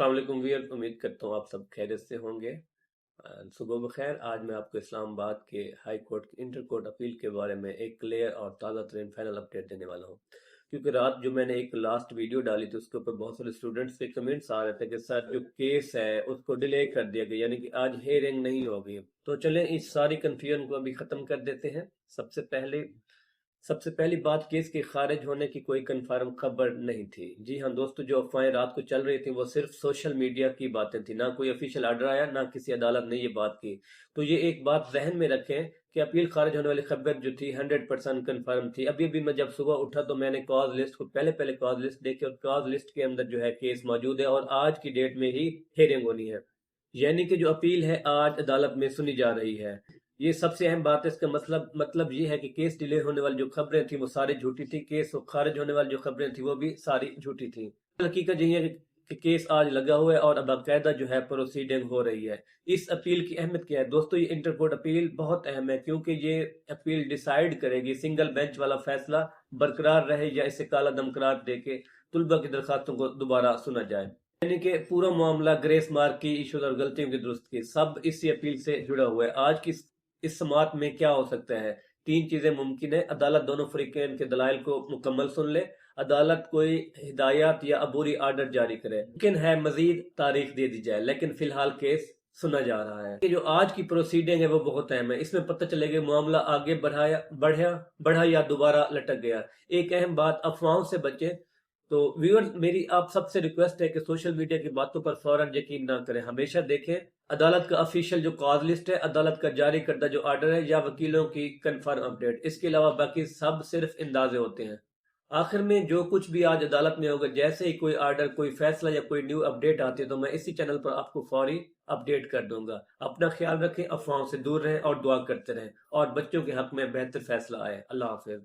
अस्सलाम वालेकुम वीर, उम्मीद करता हूँ आप सब खैरियत से होंगे। सुबह बखैर। आज मैं आपको इस्लामाबाद के high court inter court appeal के बारे में एक क्लियर और ताज़ा तरीन फाइनल अपडेट देने वाला हूँ, क्योंकि रात जो मैंने एक लास्ट वीडियो डाली थी उसके ऊपर बहुत सारे स्टूडेंट्स के कमेंट्स आ रहे थे कि सर जो केस है उसको डिले कर दिया गया, यानी कि आज हेयरिंग नहीं होगी। तो चलें इस सारी कन्फ्यूजन को अभी ख़त्म कर देते हैं। सबसे पहली बात, केस के खारिज होने की कोई कंफर्म खबर नहीं थी। जी हाँ दोस्तों, जो अफवाहें रात को चल रही थी वो सिर्फ सोशल मीडिया की बातें थी, ना कोई ऑफिशियल आर्डर आया, ना किसी अदालत ने ये बात की। तो ये एक बात जहन में रखें कि अपील खारिज होने वाली खबर जो थी 100% कंफर्म थी। अभी अभी मैं जब सुबह उठा तो मैंने कॉज लिस्ट को पहले कॉज लिस्ट देखी और कॉज लिस्ट के अंदर जो है केस मौजूद है और आज की डेट में ही हेयरिंग होनी है, यानी कि जो अपील है आज अदालत में सुनी जा रही है। ये सबसे अहम बात है। इसका मतलब ये है कि केस डिले होने वाली जो खबरें थी वो सारी झूठी थी, केस खारिज होने वाली जो खबरें थी वो भी सारी झूठी थी। हकीकत यही है कि केस आज लगा हुआ है और बाकायदा जो है प्रोसीडिंग हो रही है। इस अपील की अहमियत क्या है दोस्तों? ये इंटर कोर्ट अपील बहुत अहम है, क्योंकि ये अपील डिसाइड करेगी सिंगल बेंच वाला फैसला बरकरार रहे या इसे काला दम करार दे के तुलबा की दरखास्तों को दोबारा सुना जाए। यानी कि पूरा मामला ग्रेस मार्क की इशूज और गलतियों की दुरुस्त की सब इसी अपील से जुड़ा हुआ है। आज की इस समात में क्या हो सकता है? तीन चीजें मुमकिन है। अदालत दोनों फरीकैन के दलाइल को मुकम्मल सुन ले, अदालत कोई हिदायत या अबूरी आर्डर जारी करे, मुमकिन है मजीद तारीख दे दी जाए, लेकिन फिलहाल केस सुना जा रहा है। जो आज की प्रोसीडिंग है वो बहुत अहम है। इसमें पता चलेगा मामला आगे बढ़ा या दोबारा लटक गया। एक अहम बात, अफवाहों से बचे। तो व्यूअर्स, मेरी आप सबसे रिक्वेस्ट है कि सोशल मीडिया की बातों पर फौरन यकीन ना करें। हमेशा देखें अदालत का ऑफिशियल जो कॉज लिस्ट है, अदालत का जारी करदा जो आर्डर है, या वकीलों की कंफर्म अपडेट। इसके अलावा बाकी सब सिर्फ अंदाजे होते हैं। आखिर में जो कुछ भी आज अदालत में होगा, जैसे ही कोई आर्डर, कोई फैसला या कोई न्यू अपडेट आती है तो मैं इसी चैनल पर आपको फौरी अपडेट कर दूंगा। अपना ख्याल रखें, अफवाहों से दूर रहें और दुआ करते रहें और बच्चों के हक में बेहतर फैसला आए। अल्लाह हाफिज।